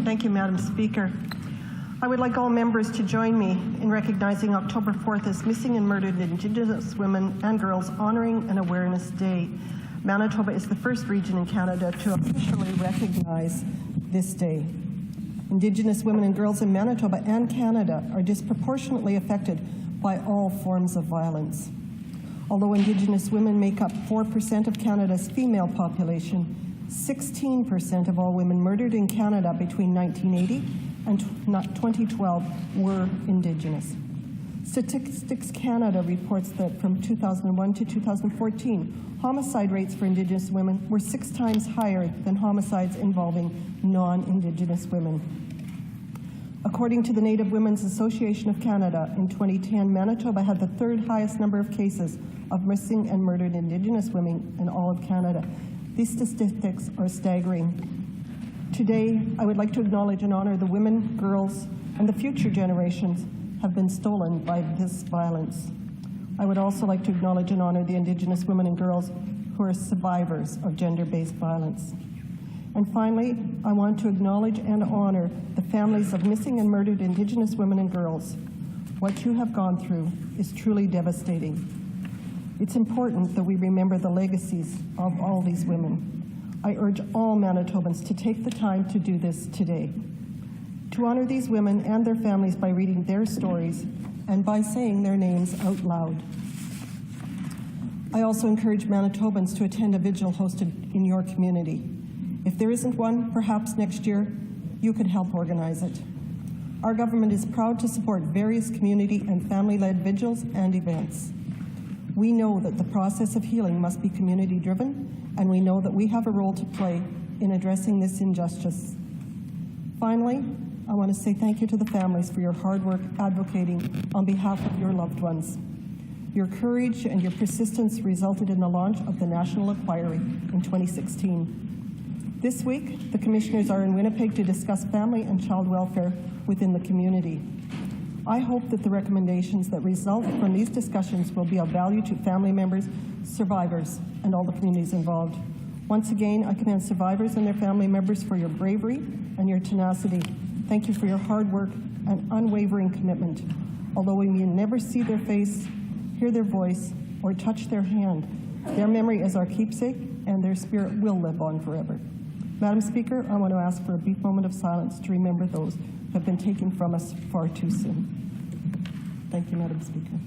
Thank you, Madam Speaker. I would like all members to join me in recognizing October 4th as Missing and Murdered Indigenous Women and Girls Honoring and Awareness Day. Manitoba is the first region in Canada to officially recognize this day. Indigenous women and girls in Manitoba and Canada are disproportionately affected by all forms of violence. Although Indigenous women make up 4% of Canada's female population, 16% of all women murdered in Canada between 1980 and 2012 were Indigenous. Statistics Canada reports that from 2001 to 2014, homicide rates for Indigenous women were 6 times higher than homicides involving non-Indigenous women. According to the Native Women's Association of Canada, in 2010, Manitoba had the 3rd highest number of cases of missing and murdered Indigenous women in all of Canada. These statistics are staggering. Today, I would like to acknowledge and honor the women, girls, and the future generations have been stolen by this violence. I would also like to acknowledge and honor the Indigenous women and girls who are survivors of gender-based violence. And finally, I want to acknowledge and honor the families of missing and murdered Indigenous women and girls. What you have gone through is truly devastating. It's important that we remember the legacies of all these women. I urge all Manitobans to take the time to do this today, to honor these women and their families by reading their stories and by saying their names out loud. I also encourage Manitobans to attend a vigil hosted in your community. If there isn't one, perhaps next year, you could help organize it. Our government is proud to support various community and family-led vigils and events. We know that the process of healing must be community-driven, and we know that we have a role to play in addressing this injustice. Finally, I want to say thank you to the families for your hard work advocating on behalf of your loved ones. Your courage and your persistence resulted in the launch of the National Inquiry in 2016. This week, the Commissioners are in Winnipeg to discuss family and child welfare within the community. I hope that the recommendations that result from these discussions will be of value to family members, survivors, and all the communities involved. Once again, I commend survivors and their family members for your bravery and your tenacity. Thank you for your hard work and unwavering commitment. Although we may never see their face, hear their voice, or touch their hand, their memory is our keepsake, and their spirit will live on forever. Madam Speaker, I want to ask for a brief moment of silence to remember those who have been taken from us far too soon. Thank you, Madam Speaker.